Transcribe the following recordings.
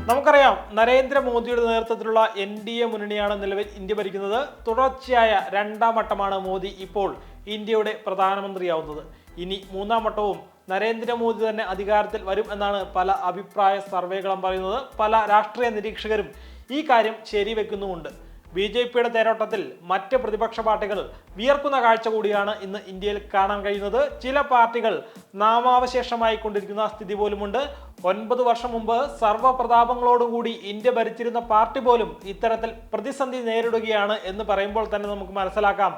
നമുക്കറിയാം, നരേന്ദ്രമോദിയുടെ നേതൃത്വത്തിലുള്ള NDA മുന്നണിയാണ് നിലവിൽ ഇന്ത്യ ഭരിക്കുന്നത്. തുടർച്ചയായ രണ്ടാം വട്ടമാണ് മോദി ഇപ്പോൾ ഇന്ത്യയുടെ പ്രധാനമന്ത്രിയാവുന്നത്. ഇനി മൂന്നാം വട്ടവും നരേന്ദ്രമോദി തന്നെ അധികാരത്തിൽ വരും എന്നാണ് പല അഭിപ്രായ സർവേകളും പറയുന്നത്. പല രാഷ്ട്രീയ നിരീക്ഷകരും ഈ കാര്യം ശരിവെക്കുന്നുമുണ്ട്. BJPയുടെ തേരോട്ടത്തിൽ മറ്റ് പ്രതിപക്ഷ പാർട്ടികൾ വിയർക്കുന്ന കാഴ്ച കൂടിയാണ് ഇന്ന് ഇന്ത്യയിൽ കാണാൻ കഴിയുന്നത്. ചില പാർട്ടികൾ നാമാവശേഷമായി കൊണ്ടിരിക്കുന്ന സ്ഥിതി പോലുമുണ്ട്. 9 വർഷം മുമ്പ് സർവ്വപ്രതാപങ്ങളോടുകൂടി ഇന്ത്യ ഭരിച്ചിരുന്ന പാർട്ടി പോലും ഇത്തരത്തിൽ പ്രതിസന്ധി നേരിടുകയാണ് എന്ന് പറയുമ്പോൾ തന്നെ നമുക്ക് മനസ്സിലാക്കാം,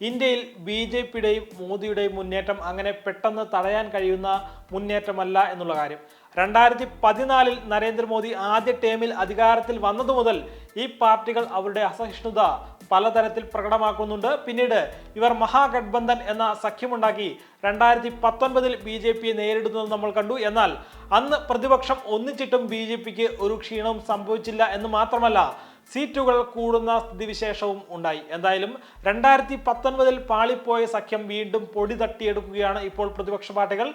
ഇന്ത്യയിൽ BJPയുടെയും മോദിയുടെയും മുന്നേറ്റം അങ്ങനെ പെട്ടെന്ന് തടയാൻ കഴിയുന്ന മുന്നേറ്റമല്ല എന്നുള്ള കാര്യം. 2014 നരേന്ദ്രമോദി ആദ്യ ടേമിൽ അധികാരത്തിൽ വന്നതു മുതൽ ഈ പാർട്ടികൾ അവരുടെ അസഹിഷ്ണുത പലതരത്തിൽ പ്രകടമാക്കുന്നുണ്ട്. പിന്നീട് ഇവർ മഹാഗഠബന്ധൻ എന്ന സഖ്യമുണ്ടാക്കി 2019 BJPയെ നേരിടുന്നത് നമ്മൾ കണ്ടു. എന്നാൽ അന്ന് പ്രതിപക്ഷം ഒന്നിച്ചിട്ടും BJPക്ക് ഒരു ക്ഷീണവും സംഭവിച്ചില്ല എന്ന് മാത്രമല്ല, സീറ്റുകൾ കൂടുന്ന സ്ഥിതിവിശേഷവും ഉണ്ടായി. എന്തായാലും 2019 പാളിപ്പോയ സഖ്യം വീണ്ടും പൊടി തട്ടിയെടുക്കുകയാണ് ഇപ്പോൾ പ്രതിപക്ഷ പാർട്ടികൾ.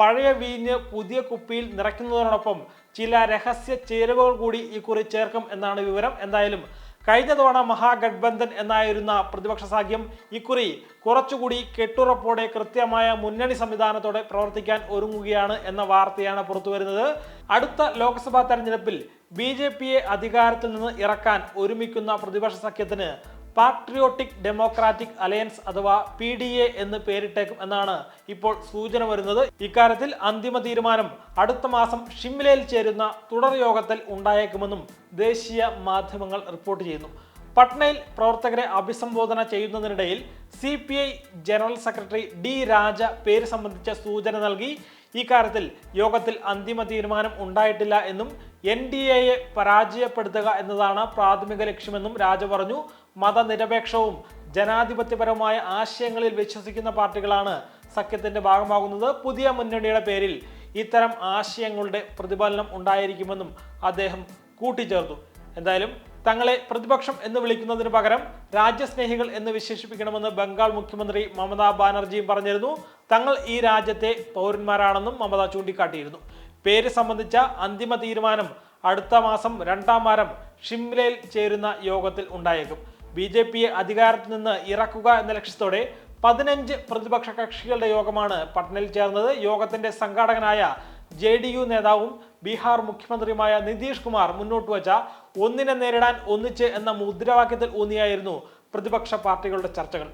പഴയ വീഞ്ഞ് പുതിയ കുപ്പിയിൽ നിറയ്ക്കുന്നതിനോടൊപ്പം ചില രഹസ്യ ചേരുവകൾ കൂടി ഇക്കുറി ചേർക്കും എന്നാണ് വിവരം. എന്തായാലും കഴിഞ്ഞ തവണ മഹാഗഠബന്ധൻ എന്നായിരുന്ന പ്രതിപക്ഷ സഖ്യം ഇക്കുറി കുറച്ചുകൂടി കെട്ടുറപ്പോടെ കൃത്യമായ മുന്നണി സംവിധാനത്തോടെ പ്രവർത്തിക്കാൻ ഒരുങ്ങുകയാണ് എന്ന വാർത്തയാണ് പുറത്തുവരുന്നത്. അടുത്ത ലോക്സഭാ തെരഞ്ഞെടുപ്പിൽ BJPയെ അധികാരത്തിൽ നിന്ന് ഇറക്കാൻ ഒരുമിക്കുന്ന പ്രതിപക്ഷ സഖ്യത്തിന് പാട്രിയോട്ടിക് ഡെമോക്രാറ്റിക് അലയൻസ് അഥവാ PDA എന്ന് പേരിട്ടേക്കും എന്നാണ് ഇപ്പോൾ സൂചന വരുന്നത്. ഇക്കാര്യത്തിൽ അന്തിമ തീരുമാനം അടുത്ത മാസം ഷിംലയിൽ ചേരുന്ന തുടർ യോഗത്തിൽ ഉണ്ടായേക്കുമെന്നും ദേശീയ മാധ്യമങ്ങൾ റിപ്പോർട്ട് ചെയ്യുന്നു. പട്നയിൽ പ്രവർത്തകരെ അഭിസംബോധന ചെയ്യുന്നതിനിടയിൽ CPI ജനറൽ സെക്രട്ടറി D രാജ പേര് സംബന്ധിച്ച സൂചന നൽകി. ഇക്കാര്യത്തിൽ യോഗത്തിൽ അന്തിമ തീരുമാനം ഉണ്ടായിട്ടില്ല എന്നും NDAയെ പരാജയപ്പെടുത്തുക എന്നതാണ് പ്രാഥമിക ലക്ഷ്യമെന്നും രാജ പറഞ്ഞു. മതനിരപേക്ഷവും ജനാധിപത്യപരമായ ആശയങ്ങളിൽ വിശ്വസിക്കുന്ന പാർട്ടികളാണ് സഖ്യത്തിന്റെ ഭാഗമാകുന്നത്. പുതിയ മുന്നണിയുടെ പേരിൽ ഇത്തരം ആശയങ്ങളുടെ പ്രതിഫലനം ഉണ്ടായിരിക്കുമെന്നും അദ്ദേഹം കൂട്ടിച്ചേർത്തു. എന്തായാലും തങ്ങളെ പ്രതിപക്ഷം എന്ന് വിളിക്കുന്നതിന് പകരം രാജ്യസ്നേഹികൾ എന്ന് വിശേഷിപ്പിക്കണമെന്ന് ബംഗാൾ മുഖ്യമന്ത്രി മമതാ ബാനർജിയും പറഞ്ഞിരുന്നു. തങ്ങൾ ഈ രാജ്യത്തെ പൗരന്മാരാണെന്നും മമത ചൂണ്ടിക്കാട്ടിയിരുന്നു. പേര് സംബന്ധിച്ച അന്തിമ തീരുമാനം അടുത്ത മാസം 2ാം വാരം ഷിംലയിൽ ചേരുന്ന യോഗത്തിൽ ഉണ്ടായേക്കും. BJPയെ അധികാരത്തിൽ നിന്ന് ഇറക്കുക എന്ന ലക്ഷ്യത്തോടെ 15 പ്രതിപക്ഷ കക്ഷികളുടെ യോഗമാണ് പട്നയിൽ ചേർന്നത്. യോഗത്തിന്റെ സംഘാടകനായ JDU നേതാവും ബീഹാർ മുഖ്യമന്ത്രിയുമായ നിതീഷ് കുമാർ മുന്നോട്ട് വച്ച ഒന്നിനെ നേരിടാൻ ഒന്നിച്ച് എന്ന മുദ്രാവാക്യത്തിൽ ഊന്നിയായിരുന്നു പ്രതിപക്ഷ പാർട്ടികളുടെ ചർച്ചകൾ.